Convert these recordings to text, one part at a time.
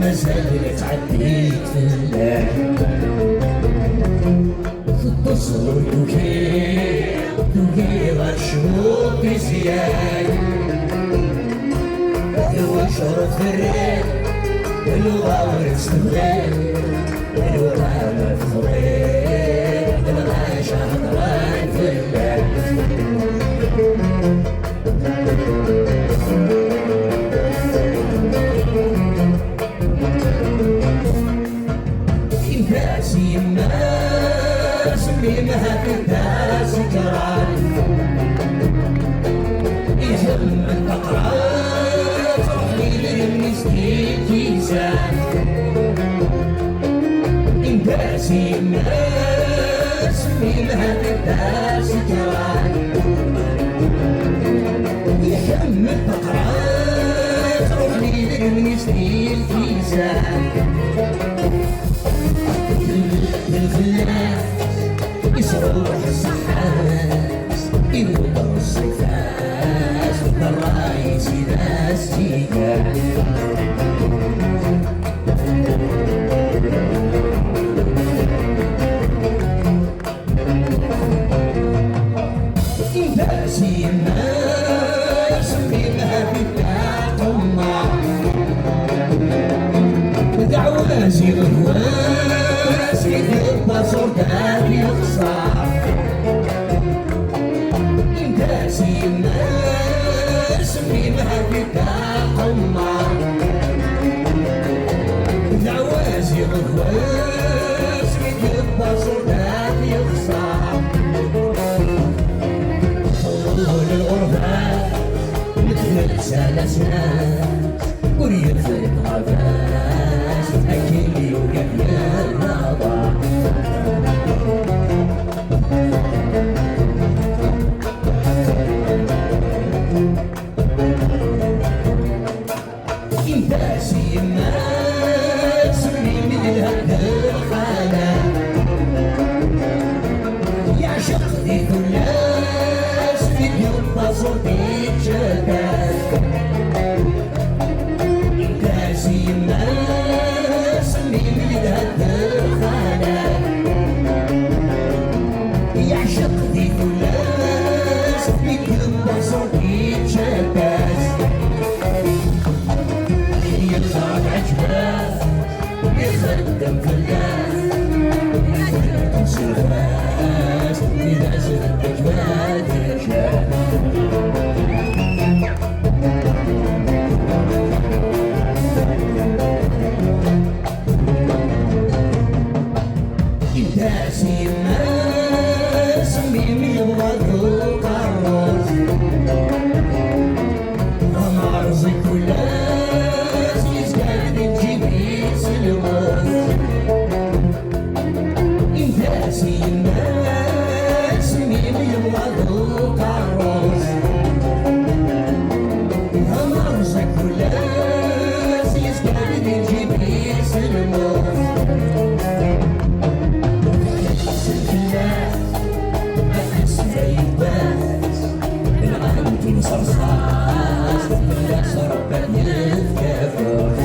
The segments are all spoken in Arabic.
مازال تعديت في الله تصور دوكي غنشوف مزيان وشرف الريح الغاور تستغل الوطن تخريب الغاشة هضران في الليل الناس الناس منها في الناس جران يهم الفقرات تروح للمسكين كيسان الناس الناس منها في الناس جران يهم الفقرات تروح للمسكين كيسان الغلاف يصروح الصحاس يوضر الصفاس والرايس ناس تيجان الناس الناس منها بتاعهم دعوازي غواز البصر دار يخسر الناس الناس منها بتاعهم دعوازي غواز البصر دار يخسر طول الغربة مثل سلس ناس وريفرق غفاس أكلي وقبل النظر الناس الناس من الهد الخانة يعشق ذيك الناس في اليوم صوتي جدال الناس الناس من الهد الخانة يعشق ذيك الناس في اليوم صوتي جدال يخرج عجباه يخدم في الناس يخدم سلفاس إذا زدت أجواد رجال الناس الناس من يبغضوا كروز ومعرض كل الناس الناس من يبغضوا كروز همرزة كل ناس يسكن يجيب يسلموز سلف الناس أحس يباس العندي صرصاص الناس ربنا يتكافر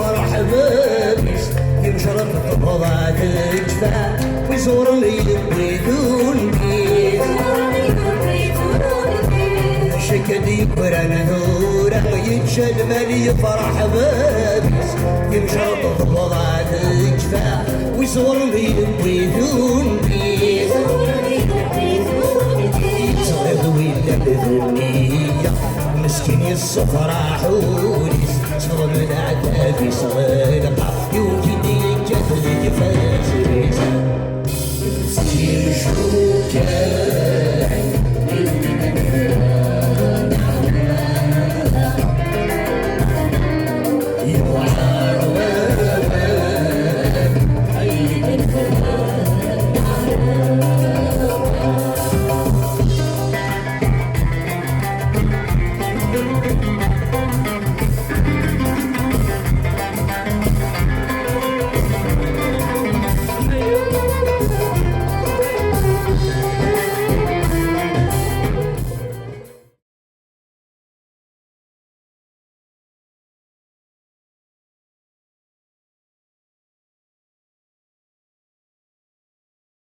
فرح بابيس يمشرب طبضات الجفاء ويزور لي بدون كيس شكدي كران نوره يتشد مالي يفرح بابيس يمشط بضعة جفا ويزور لي بدون كيس يتغذوي لبذونية مسكين يصفر حوليس صغر من عتابي صغير